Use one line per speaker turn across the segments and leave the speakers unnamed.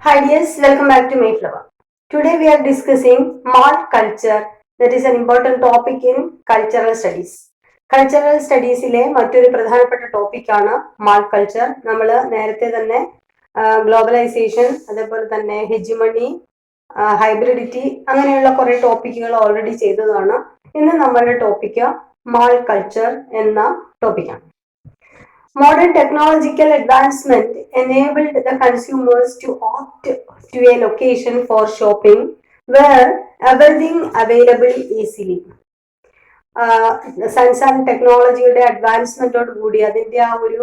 Hi dears, welcome back to Mayflower. Today we are discussing mall culture, that is an important topic in cultural studies. Cultural സ്റ്റഡീസിലെ മറ്റൊരു പ്രധാനപ്പെട്ട ടോപ്പിക്കാണ് mall culture. നമ്മൾ നേരത്തെ തന്നെ globalisation, അതേപോലെ തന്നെ ഹെജിമണി, ഹൈബ്രിഡിറ്റി അങ്ങനെയുള്ള കുറെ ടോപ്പിക്കുകൾ ഓൾറെഡി ചെയ്തതാണ്. ഇന്ന് നമ്മളുടെ ടോപ്പിക്ക് മാൾ കൾച്ചർ എന്ന ടോപ്പിക്കാണ്. Modern technological advancement enabled the consumers to opt to a location for shopping where everything available easily. Science and ടെക്നോളജിയുടെ അഡ്വാൻസ്മെന്റോടുകൂടി അതിന്റെ ആ ഒരു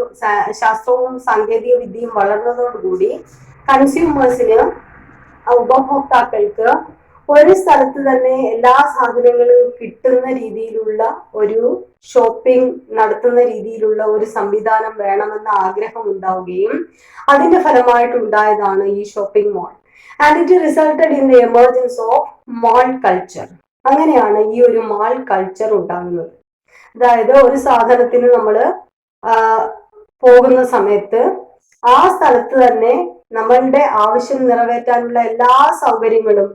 ശാസ്ത്രവും സാങ്കേതിക വിദ്യയും വളർന്നതോടുകൂടി കൺസ്യൂമേഴ്സിന് ഉപഭോക്താക്കൾക്ക് ഒരു സ്ഥലത്ത് തന്നെ എല്ലാ സാധനങ്ങളും കിട്ടുന്ന രീതിയിലുള്ള ഒരു ഷോപ്പിംഗ് നടത്തുന്ന രീതിയിലുള്ള ഒരു സംവിധാനം വേണമെന്ന ആഗ്രഹം ഉണ്ടാവുകയും അതിന്റെ ഫലമായിട്ടുണ്ടായതാണ് ഈ shopping mall. And it resulted in the emergence of mall culture. അങ്ങനെയാണ് ഈ ഒരു മാൾ കൾച്ചർ ഉണ്ടാകുന്നത്. അതായത് ഒരു സാധനത്തിന് നമ്മൾ പോകുന്ന സമയത്ത് ആ സ്ഥലത്ത് തന്നെ നമ്മളുടെ ആവശ്യം നിറവേറ്റാനുള്ള എല്ലാ സൗകര്യങ്ങളും,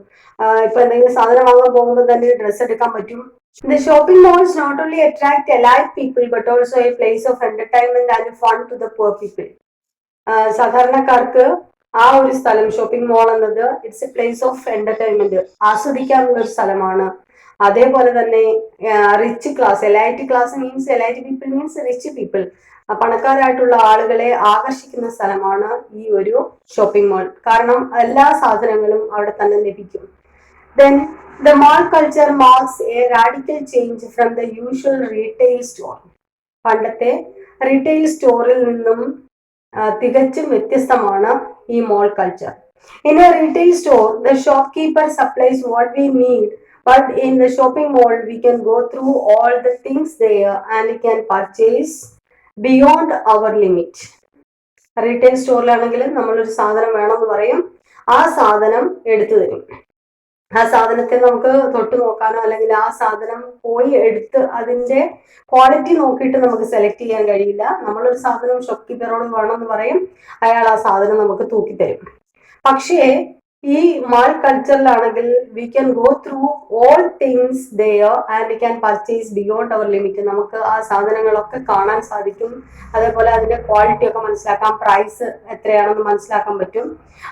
ഇപ്പൊ എന്തെങ്കിലും സാധനം വാങ്ങാൻ പോകുമ്പോൾ തന്നെ ഡ്രസ്സ് എടുക്കാൻ പറ്റും. The shopping malls not only attract elite people but also a place of entertainment and fun to the poor people. സാധാരണക്കാർക്ക് ആ ഒരു സ്ഥലം, ഷോപ്പിംഗ് മോൾ എന്നത് it's a place of entertainment, ആസ്വദിക്കാനുള്ള ഒരു സ്ഥലമാണ്. അതേപോലെ തന്നെ rich class, elite class means elite people means rich people, പണക്കാരായിട്ടുള്ള ആളുകളെ ആകർഷിക്കുന്ന സ്ഥലമാണ് ഈ ഒരു ഷോപ്പിംഗ് മോൾ. കാരണം എല്ലാ സാധനങ്ങളും അവിടെ തന്നെ ലഭിക്കും. Then the mall culture marks a radical change from the usual retail store. പണ്ടത്തെ റീറ്റെയിൽ സ്റ്റോറിൽ നിന്നും തികച്ചും വ്യത്യസ്തമാണ് ഈ മോൾ culture. In a retail store, the shopkeeper supplies what we need, but in the shopping mall, we can go through all the things there and we can purchase beyond our limit. Retail സ്റ്റോറിലാണെങ്കിൽ നമ്മളൊരു സാധനം വേണമെന്ന് പറയും, ആ സാധനം എടുത്തു തരും. ആ സാധനത്തെ നമുക്ക് തൊട്ട് നോക്കാനോ അല്ലെങ്കിൽ ആ സാധനം പോയി എടുത്ത് അതിന്റെ ക്വാളിറ്റി നോക്കിയിട്ട് നമുക്ക് സെലക്ട് ചെയ്യാൻ കഴിയില്ല. നമ്മളൊരു സാധനം ഷോപ്പ് കീപ്പറോട് വേണമെന്ന് പറയും, അയാൾ ആ സാധനം നമുക്ക് തൂക്കിത്തരും. പക്ഷേ ഈ മാൾ കൾച്ചറിലാണെങ്കിൽ we can go through all things there and we can purchase beyond our limit. നമുക്ക് ആ സാധനങ്ങളൊക്കെ കാണാൻ സാധിക്കും, അതേപോലെ അതിന്റെ ക്വാളിറ്റി ഒക്കെ മനസ്സിലാക്കാം, പ്രൈസ് എത്രയാണെന്ന് മനസ്സിലാക്കാൻ പറ്റും.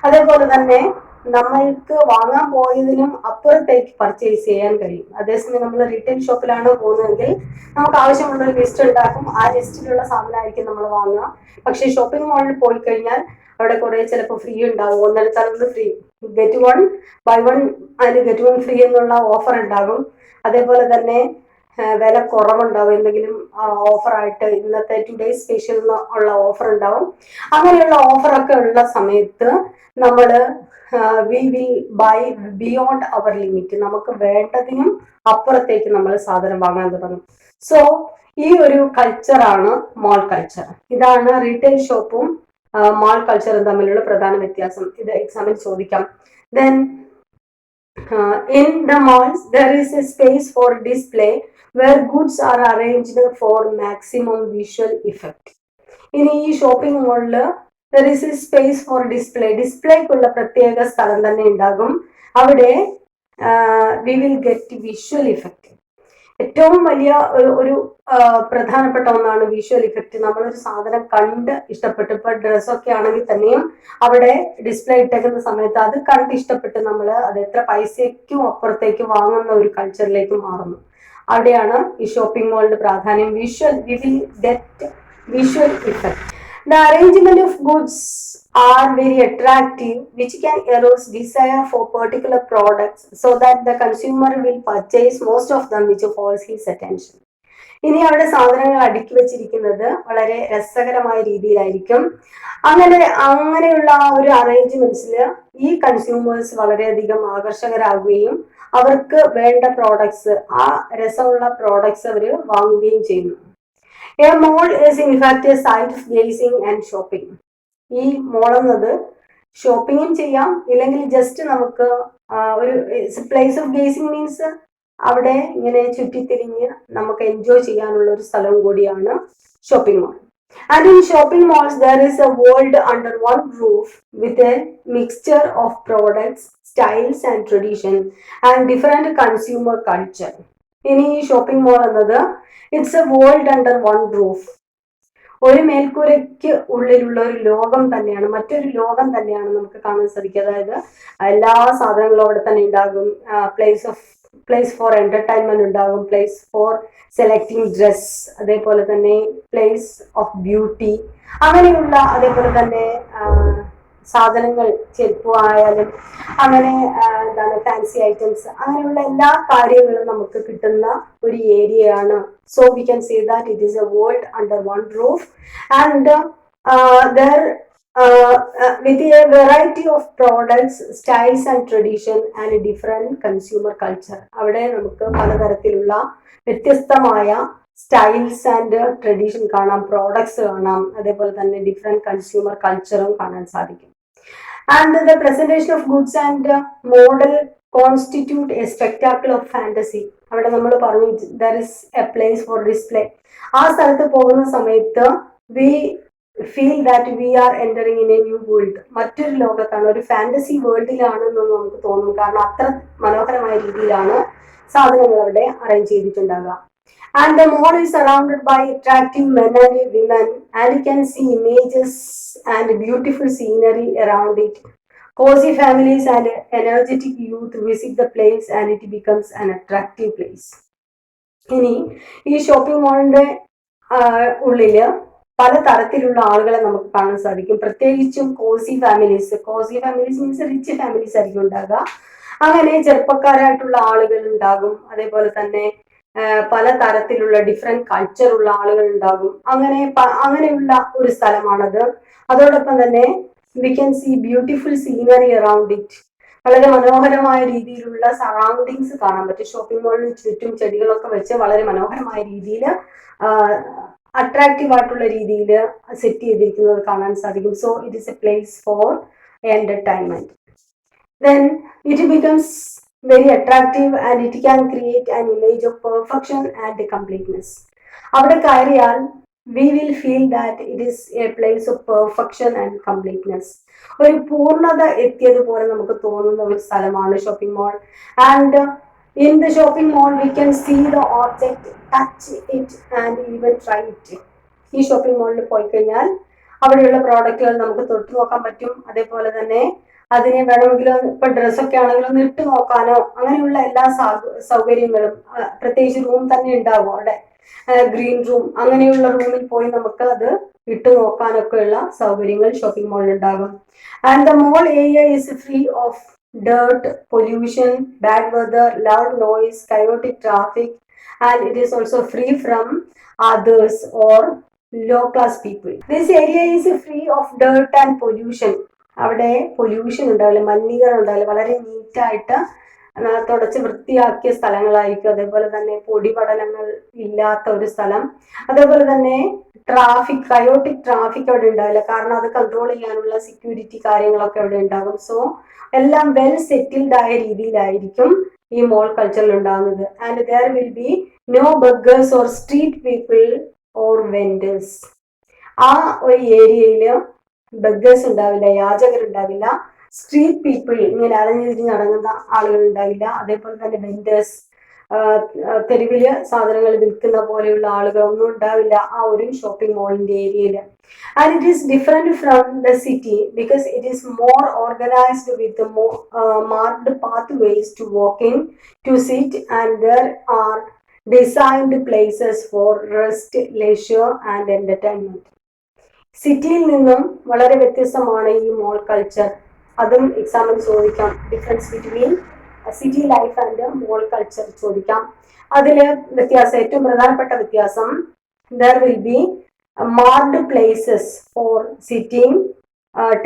അതേപോലെ തന്നെ നമ്മൾക്ക് വാങ്ങാൻ പോയതിനും അപ്പുറത്തേക്ക് പർച്ചേസ് ചെയ്യാൻ കഴിയും. അതേസമയം നമ്മൾ റീറ്റെയിൽ ഷോപ്പിലാണ് പോകുന്നതെങ്കിൽ നമുക്ക് ആവശ്യമുള്ള ഒരു ലിസ്റ്റ് ഉണ്ടാക്കും, ആ ലിസ്റ്റിലുള്ള സാധനമായിരിക്കും നമ്മൾ വാങ്ങുക. പക്ഷേ ഷോപ്പിംഗ് മാളിൽ പോയി കഴിഞ്ഞാൽ അവിടെ കുറെ ചിലപ്പോൾ ഫ്രീ ഉണ്ടാകും, ഒന്നെടുത്താലൊന്ന് free, get one buy one അതിന് ഗെറ്റ് വൺ ഫ്രീ എന്നുള്ള ഓഫർ ഉണ്ടാകും. അതേപോലെ തന്നെ വില കുറവുണ്ടാവും, എന്തെങ്കിലും ഓഫറായിട്ട് ഇന്നത്തെ ടുഡേ സ്പെഷ്യൽ ഉള്ള ഓഫർ ഉണ്ടാവും. അങ്ങനെയുള്ള ഓഫറൊക്കെ ഉള്ള സമയത്ത് നമ്മൾ we will buy beyond our limit, നമുക്ക് വേണ്ടതിനും അപ്പുറത്തേക്ക് നമ്മൾ സാധനം വാങ്ങാൻ തുടങ്ങും. സോ ഈ ഒരു കൾച്ചറാണ് മാൾ കൾച്ചർ. ഇതാണ് റീറ്റെയിൽ ഷോപ്പും മാൾ കൾച്ചറും തമ്മിലുള്ള പ്രധാന വ്യത്യാസം. ഇത് എക്സാമിൽ ചോദിക്കാം. Then in the malls there is a space for display where goods are arranged for maximum visual effect. ഇനി ഈ ഷോപ്പിംഗ് മോളില് there is a space for display, ഡിസ്പ്ലേക്കുള്ള പ്രത്യേക സ്ഥലം തന്നെ ഉണ്ടാകും. അവിടെ we will get visual effect. ഏറ്റവും വലിയ ഒരു പ്രധാനപ്പെട്ട ഒന്നാണ് വിഷ്വൽ ഇഫക്റ്റ്. നമ്മളൊരു സാധനം കണ്ട് ഇഷ്ടപ്പെട്ടു, ഇപ്പൊ ഡ്രസ്സൊക്കെ ആണെങ്കിൽ തന്നെയും അവിടെ ഡിസ്പ്ലേ ഇട്ടേക്കുന്ന സമയത്ത് അത് കണ്ട് ഇഷ്ടപ്പെട്ട് നമ്മൾ അത് എത്ര പൈസയ്ക്കും അപ്പുറത്തേക്ക് വാങ്ങുന്ന ഒരു കൾച്ചറിലേക്ക് മാറുന്നു. അവിടെയാണ് ഈ ഷോപ്പിംഗ് മോളിന്റെ പ്രാധാന്യം. Visual, we will get visual effect. The arrangement of goods are very attractive, which can arouse desire for particular products so that the consumer will purchase most of them, which calls his attention. ഇനി അവിടെ സാധനങ്ങൾ അടുക്കി വെച്ചിരിക്കുന്നത് വളരെ രസകരമായ രീതിയിലായിരിക്കും. അങ്ങനെയുള്ള ഒരു അറേഞ്ച്മെന്റ്സിൽ ഈ കൺസ്യൂമേഴ്സ് വളരെയധികം ആകർഷകരാകുകയും അവർക്ക് വേണ്ട പ്രോഡക്ട്സ്, ആ രസമുള്ള പ്രോഡക്ട്സ് അവർ വാങ്ങുകയും ചെയ്യുന്നു. A mall is in fact a site of gazing and shopping. ഈ മോൾ എന്നത് ഷോപ്പിങ്ങും ചെയ്യാം, ഇല്ലെങ്കിൽ ജസ്റ്റ് നമുക്ക് ഒരു പ്ലേസ് ഓഫ് ഗേസിംഗ് മീൻസ് അവിടെ ഇങ്ങനെ ചുറ്റിത്തിരിഞ്ഞ് നമുക്ക് എൻജോയ് ചെയ്യാനുള്ള ഒരു സ്ഥലം കൂടിയാണ് shopping mall. And in shopping malls, there is a world under one roof with a mixture of products, styles, and tradition, and different consumer culture. In shopping mall, another, it's a world under one roof. ഒരു മേൽക്കൂരയ്ക്ക് ഉള്ളിലുള്ള ഒരു ലോകം തന്നെയാണ്, മറ്റൊരു ലോകം തന്നെയാണ് നമുക്ക് കാണാൻ സാധിക്കുക. അതായത് എല്ലാ സാധനങ്ങളും അവിടെ തന്നെ ഉണ്ടാകും. പ്ലേസ് ഫോർ എന്റർടൈൻമെന്റ് ഉണ്ടാകും, പ്ലേസ് ഫോർ സെലക്ടിങ് ഡ്രസ്, അതേപോലെ തന്നെ പ്ലേസ് ഓഫ് ബ്യൂട്ടി, അങ്ങനെയുള്ള അതേപോലെ തന്നെ സാധനങ്ങൾ, ചെരുപ്പ് ആയാലും അങ്ങനെ എന്താണ് ഫാൻസി ഐറ്റംസ്, അങ്ങനെയുള്ള എല്ലാ കാര്യങ്ങളും നമുക്ക് കിട്ടുന്ന ഒരു ഏരിയയാണ്. So we can say that it is A world under one roof and there with a variety of products, styles and tradition and a different consumer culture. അവിടെ നമുക്ക് പലതരത്തിലുള്ള വ്യത്യസ്തമായ സ്റ്റൈൽസ് ആൻഡ് ട്രഡീഷൻ കാണാം, പ്രോഡക്ട്സ് കാണാം, അതേപോലെ തന്നെ different consumer കൾച്ചറും കാണാൻ സാധിക്കും. And the presentation of goods and model constitute a spectacle of fantasy. അവിടെ നമ്മൾ പറഞ്ഞു there is a place for display. ആ സ്ഥലത്ത് പോകുന്ന സമയത്ത് we feel that we are entering in a new world. മറ്റൊരു ലോകത്താണ്, ഒരു ഫാന്റസി വേൾഡിലാണെന്ന് നമുക്ക് തോന്നും. കാരണം അത്ര മനോഹരമായ രീതിയിലാണ് സാധനങ്ങൾ അവിടെ arrange ചെയ്തിട്ടുണ്ടാകുക. And the mall is surrounded by attractive men and women, and you can see images and beautiful scenery around it. Cozy families and energetic youth visit the place and it becomes an attractive place. ഇനി ഈ shopping മാളിന്റെ ഉള്ളില് പല തരത്തിലുള്ള ആളുകളെ നമുക്ക് കാണാൻ സാധിക്കും. പ്രത്യേകിച്ചും cosy families means rich families ആയിരിക്കും ഉണ്ടാകുക. അങ്ങനെ ചെറുപ്പക്കാരായിട്ടുള്ള ആളുകൾ ഉണ്ടാകും, അതേപോലെ തന്നെ പല തരത്തിലുള്ള ഡിഫറെന്റ് കൾച്ചർ ഉള്ള ആളുകൾ ഉണ്ടാകും. അങ്ങനെയുള്ള ഒരു സ്ഥലമാണത്. അതോടൊപ്പം തന്നെ we can see beautiful scenery around it. വളരെ മനോഹരമായ രീതിയിലുള്ള സറൗണ്ടിങ്സ് കാണാൻ പറ്റും. ഷോപ്പിംഗ് മാളിന് ചുറ്റും ചെടികളൊക്കെ വെച്ച് വളരെ മനോഹരമായ രീതിയിൽ അട്രാക്റ്റീവ് ആയിട്ടുള്ള രീതിയിൽ സെറ്റ് ചെയ്തിരിക്കുന്നത് കാണാൻ സാധിക്കും. So it is a place for entertainment. Then it becomes very attractive and it can create an image of perfection and completeness. അവിടെ കയറിയാൽ we will feel that it is a place of perfection and completeness. ഒരു പൂർണ്ണത എത്തിയതുപോലെ നമുക്ക് തോന്നുന്ന ഒരു സ്ഥലമാണ് shopping mall. And in the shopping mall we can see the object, touch it and even try it. ഈ shopping മാളിൽ പോയി കഴിഞ്ഞാൽ അവിടെയുള്ള പ്രോഡക്റ്റുകൾ നമുക്ക് തൊട്ട് നോക്കാൻ പറ്റും. അതേപോലെ തന്നെ അതിനെ വേണമെങ്കിലും ഇപ്പൊ ഡ്രസ്സൊക്കെ ആണെങ്കിലും ഒന്ന് ഇട്ട് നോക്കാനോ അങ്ങനെയുള്ള എല്ലാ സൗകര്യങ്ങളും, പ്രത്യേകിച്ച് റൂം തന്നെ ഉണ്ടാകും അവിടെ, ഗ്രീൻ റൂം, അങ്ങനെയുള്ള റൂമിൽ പോയി നമുക്ക് അത് ഇട്ട് നോക്കാനൊക്കെ ഉള്ള സൗകര്യങ്ങൾ ഷോപ്പിംഗ് മാളിൽ ഉണ്ടാകും. And the mall area is free of dirt, pollution, bad weather, loud noise, chaotic traffic, and it is also free from others or low class people. This area is free of dirt and pollution. അവിടെ pollution ഉണ്ടാവില്ല, മലിനീകരണം ഉണ്ടാവില്ല, വളരെ നീറ്റായിട്ട് തുടച്ച് വൃത്തിയാക്കിയ സ്ഥലങ്ങളായിരിക്കും. അതേപോലെ തന്നെ പൊടിപടലങ്ങൾ ഇല്ലാത്ത ഒരു സ്ഥലം. അതേപോലെ തന്നെ കയോട്ടിക് ട്രാഫിക് അവിടെ ഉണ്ടാവില്ല, കാരണം അത് കൺട്രോൾ ചെയ്യാനുള്ള സെക്യൂരിറ്റി കാര്യങ്ങളൊക്കെ അവിടെ ഉണ്ടാകും. സോ എല്ലാം വെൽ സെറ്റിൽഡ് ആയ രീതിയിലായിരിക്കും ഈ മോൾ കൾച്ചറിൽ ഉണ്ടാകുന്നത്. And there will be no beggars or street people or vendors. ആ ഒരു ഏരിയയില് ബർഗേഴ്സ് ഉണ്ടാവില്ല, യാചകരുണ്ടാവില്ല, സ്ട്രീറ്റ് പീപ്പിൾ ഇങ്ങനെ അലഞ്ഞു തിരിഞ്ഞ് നടങ്ങുന്ന ആളുകൾ ഉണ്ടാവില്ല, അതേപോലെ തന്നെ വെൻഡേഴ്സ്, തെരുവില് സാധനങ്ങൾ വിൽക്കുന്ന പോലെയുള്ള ആളുകളൊന്നും ഉണ്ടാവില്ല ആ ഒരു ഷോപ്പിംഗ് മോളിന്റെ ഏരിയയിൽ. And it is different from the city because it is more organized with marked pathways to walk in, to sit, and there are designed places for rest, leisure and entertainment. സിറ്റിയിൽ നിന്നും വളരെ വ്യത്യസ്തമാണ് ഈ മോൾ culture. അതും എക്സാമിൽ ചോദിക്കാം. Difference between city life and mall culture ചോദിക്കാം. അതിൽ വ്യത്യാസം, ഏറ്റവും പ്രധാനപ്പെട്ട വ്യത്യാസം, there will be marked places for sitting,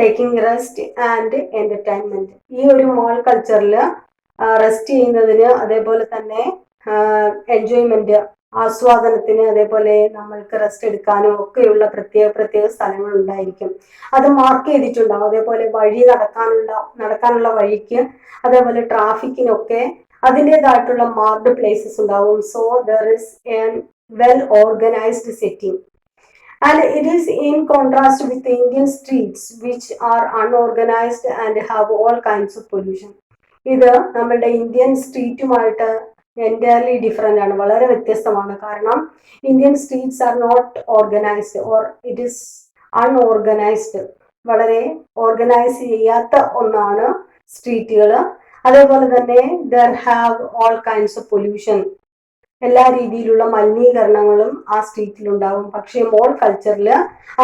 taking rest and entertainment. ഈ ഒരു മോൾ കൾച്ചറിൽ റെസ്റ്റ് ചെയ്യുന്നതിന്, അതേപോലെ തന്നെ എൻജോയ്മെന്റ്, ആസ്വാദനത്തിന്, അതേപോലെ നമ്മൾക്ക് റെസ്റ്റ് എടുക്കാനും ഒക്കെയുള്ള പ്രത്യേക സ്ഥലങ്ങൾ ഉണ്ടായിരിക്കും. അത് മാർക്ക് ചെയ്തിട്ടുണ്ടാവും. അതേപോലെ വഴി നടക്കാനുള്ള വഴിക്ക്, അതേപോലെ ട്രാഫിക്കിനൊക്കെ അതിൻ്റെതായിട്ടുള്ള മാർക്ഡ് പ്ലേസസ് ഉണ്ടാവും. So there is A well organised setting. And it is in contrast with the Indian streets, which are unorganized and have all kinds of pollution. ഇത് നമ്മളുടെ ഇന്ത്യൻ സ്ട്രീറ്റുമായിട്ട് എൻറ്റയർലി ഡിഫറെൻ്റ് ആണ്, വളരെ വ്യത്യസ്തമാണ്. കാരണം Indian streets are not organised or it is unorganised, വളരെ organise ചെയ്യാത്ത ഒന്നാണ് സ്ട്രീറ്റുകൾ. അതേപോലെ തന്നെ there have all kinds of pollution, എല്ലാ രീതിയിലുള്ള മലിനീകരണങ്ങളും ആ സ്ട്രീറ്റിൽ ഉണ്ടാകും. പക്ഷേ മോൾ കൾച്ചറിൽ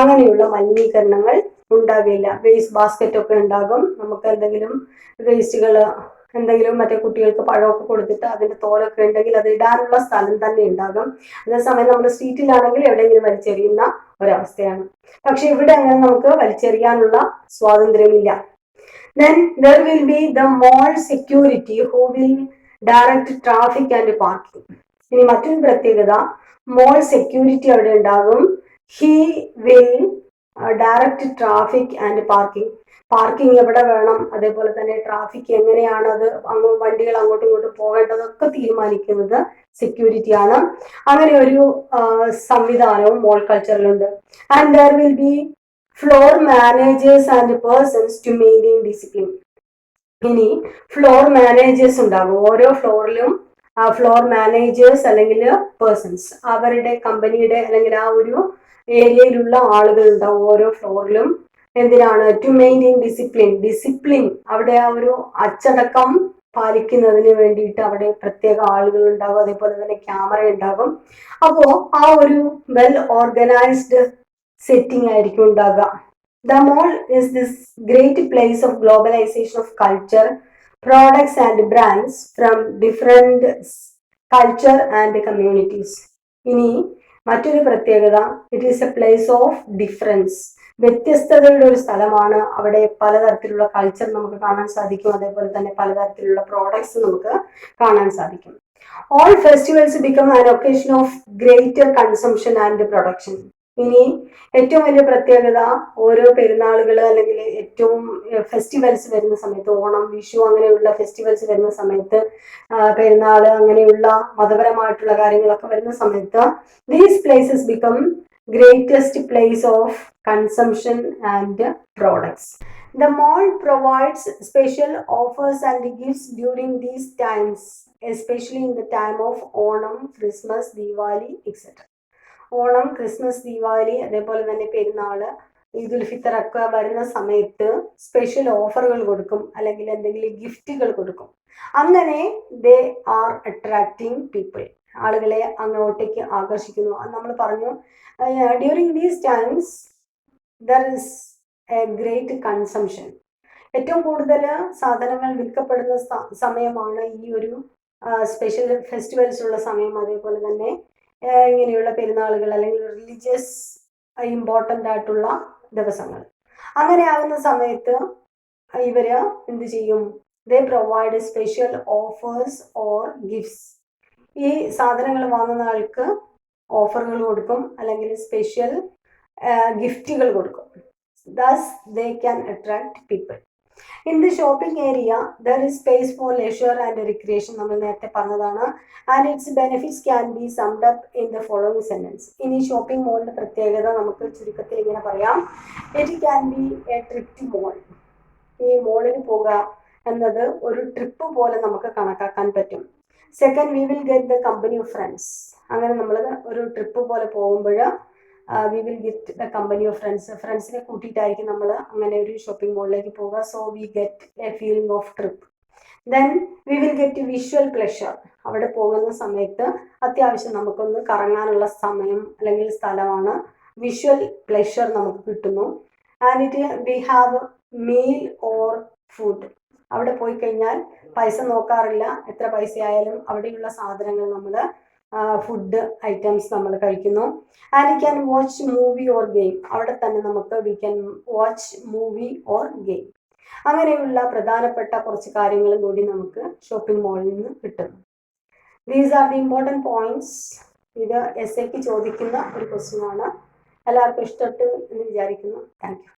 അങ്ങനെയുള്ള മലിനീകരണങ്ങൾ ഉണ്ടാകില്ല. വേസ്റ്റ് ബാസ്ക്കറ്റ് ഒക്കെ ഉണ്ടാകും. നമുക്ക് എന്തെങ്കിലും വേസ്റ്റുകൾ, എന്തെങ്കിലും മറ്റേ കുട്ടികൾക്ക് പഴമൊക്കെ കൊടുത്തിട്ട് അതിന്റെ തോലൊക്കെ ഉണ്ടെങ്കിൽ അത് ഇടാനുള്ള സ്ഥലം തന്നെ ഉണ്ടാകും. അതേസമയം നമ്മുടെ സ്ട്രീറ്റിലാണെങ്കിൽ എവിടെയെങ്കിലും വലിച്ചെറിയുന്ന ഒരവസ്ഥയാണ്. പക്ഷെ ഇവിടെ അങ്ങനെ നമുക്ക് വലിച്ചെറിയാനുള്ള സ്വാതന്ത്ര്യമില്ല. Then there will be the mall security who will direct traffic and parking. ഇനി മറ്റൊരു പ്രത്യേകത, മോൾ സെക്യൂരിറ്റി അവിടെ ഉണ്ടാകും. He will direct traffic and parking. Parking എവിടെ വേണം, അതേപോലെ തന്നെ ട്രാഫിക് എങ്ങനെയാണ്, അത് വണ്ടികൾ അങ്ങോട്ടും ഇങ്ങോട്ടും പോകേണ്ടതൊക്കെ തീരുമാനിക്കുന്നത് സെക്യൂരിറ്റി ആണ്. അങ്ങനെ ഒരു സംവിധാനവും മോൾ കൾച്ചറിലുണ്ട്. And there will be floor managers and persons to maintain discipline. ഇനി ഫ്ലോർ മാനേജേഴ്സ് ഉണ്ടാകും. ഓരോ ഫ്ലോറിലും ഫ്ലോർ മാനേജേഴ്സ് അല്ലെങ്കിൽ പേഴ്സൺസ്, അവരുടെ കമ്പനിയുടെ അല്ലെങ്കിൽ ആ ഒരു ഏരിയയിലുള്ള ആളുകൾ ഉണ്ടാവും ഓരോ ഫ്ലോറിലും. എന്തിനാണ്? To maintain discipline. ഡിസിപ്ലിൻ, അവിടെ ആ ഒരു അച്ചടക്കം പാലിക്കുന്നതിന് വേണ്ടിയിട്ട് അവിടെ പ്രത്യേക ആളുകൾ ഉണ്ടാകും. അതേപോലെ തന്നെ ക്യാമറ ഉണ്ടാകും. അപ്പോൾ ആ ഒരു വെൽ ഓർഗനൈസ്ഡ് സെറ്റിംഗ് ആയിരിക്കും ഉണ്ടാകുക. The mall is this great place of globalization of culture, products and brands from different culture and communities. ഇനി മറ്റൊരു പ്രത്യേകത, it is a place of difference. വ്യത്യസ്തതയുടെ ഒരു സ്ഥലമാണ്. അവിടെ പലതരത്തിലുള്ള കൾച്ചർ നമുക്ക് കാണാൻ സാധിക്കും. അതേപോലെ തന്നെ പലതരത്തിലുള്ള പ്രോഡക്ട്സ് നമുക്ക് കാണാൻ സാധിക്കും. All festivals become an occasion of greater consumption and production. ഇനി ഏറ്റവും വലിയ പ്രത്യേകത, ഓരോ പെരുന്നാളുകൾ അല്ലെങ്കിൽ ഏറ്റവും ഫെസ്റ്റിവൽസ് വരുന്ന സമയത്ത്, ഓണം, വിഷു അങ്ങനെയുള്ള ഫെസ്റ്റിവൽസ് വരുന്ന സമയത്ത്, പെരുന്നാള് അങ്ങനെയുള്ള മതപരമായിട്ടുള്ള കാര്യങ്ങളൊക്കെ വരുന്ന സമയത്ത്, these places become greatest place of consumption and products. The mall provides special offers and gifts during these times, especially in the time of Onam, Christmas, Diwali, etc. Onam, Christmas, Deepavali, അതേപോലെ തന്നെ പെരുന്നാള്, ഈദുൽ ഫിത്തർ ഒക്കെ വരുന്ന സമയത്ത് സ്പെഷ്യൽ ഓഫറുകൾ കൊടുക്കും, അല്ലെങ്കിൽ എന്തെങ്കിലും ഗിഫ്റ്റുകൾ കൊടുക്കും. അങ്ങനെ ദേ ആർ അട്രാക്റ്റിംഗ് പീപ്പിൾ, ആളുകളെ അങ്ങോട്ടേക്ക് ആകർഷിക്കുന്നു. നമ്മൾ പറഞ്ഞു, during these times there is A great consumption. ഏറ്റവും കൂടുതൽ സാധനങ്ങൾ വിൽക്കപ്പെടുന്ന സമയമാണ് ഈ ഒരു സ്പെഷ്യൽ ഫെസ്റ്റിവൽസ് ഉള്ള സമയം. അതേപോലെ തന്നെ ഇങ്ങനെയുള്ള പെരുന്നാളുകൾ അല്ലെങ്കിൽ റിലീജിയസ് ഇമ്പോർട്ടൻ്റ് ആയിട്ടുള്ള ദിവസങ്ങൾ. അങ്ങനെ ആകുന്ന സമയത്ത് ഇവര് എന്ത് ചെയ്യും? ദേ provide special offers or gifts. ഈ സാധനങ്ങൾ വാങ്ങുന്ന ആൾക്ക് ഓഫറുകൾ കൊടുക്കും, അല്ലെങ്കിൽ സ്പെഷ്യൽ ഗിഫ്റ്റുകൾ കൊടുക്കും. Thus they can attract people. In the shopping area, there is space for leisure and recreation. നമ്മൾ നേരത്തെ പറഞ്ഞതാണ്. And its benefits can be summed up in the following sentence. ഇനി ഷോപ്പിംഗ് മോളിന്റെ പ്രത്യേകത നമുക്ക് ചുരുക്കത്തിൽ ഇങ്ങനെ പറയാം. It can be a trip to mall. ഈ മോളിൽ പോകുക എന്നത് ഒരു ട്രിപ്പ് പോലെ നമുക്ക് കണക്കാക്കാൻ പറ്റും. Second, we will get the company of friends. അങ്ങനെ നമ്മൾ ഒരു ട്രിപ്പ് പോലെ പോകുമ്പോൾ we will get the company of friends. ഫ്രണ്ട്സിനെ കൂട്ടിയിട്ടായിരിക്കും നമ്മൾ അങ്ങനെ ഒരു ഷോപ്പിംഗ് മോളിലേക്ക് പോവുക. So we get A feeling of trip. Then we will get visual pleasure. അവിടെ പോകുന്ന സമയത്ത് അത്യാവശ്യം നമുക്കൊന്ന് കറങ്ങാനുള്ള സമയം അല്ലെങ്കിൽ സ്ഥലമാണ്. വിഷ്വൽ പ്ലഷർ നമുക്ക് കിട്ടുന്നു. And we have meal or food. അവിടെ പോയി കഴിഞ്ഞാൽ പൈസ നോക്കാറില്ല. എത്ര പൈസ ആയാലും അവിടെയുള്ള സാധനങ്ങൾ നമ്മൾ ഫുഡ് ഐറ്റംസ് നമ്മൾ കഴിക്കുന്നു. And you can watch movie or game. അവിടെ തന്നെ നമുക്ക് we can watch movie or game. അങ്ങനെയുള്ള പ്രധാനപ്പെട്ട കുറച്ച് കാര്യങ്ങളും കൂടി നമുക്ക് ഷോപ്പിംഗ് മോളിൽ നിന്ന് കിട്ടുന്നു. These are the important points. ഇത് എസ്സേക്ക് ചോദിക്കുന്ന ഒരു ക്വസ്റ്റ്യൻ ആണ്. എല്ലാവർക്കും ഇഷ്ടപ്പെട്ടു എന്ന് വിചാരിക്കുന്നു. Thank you.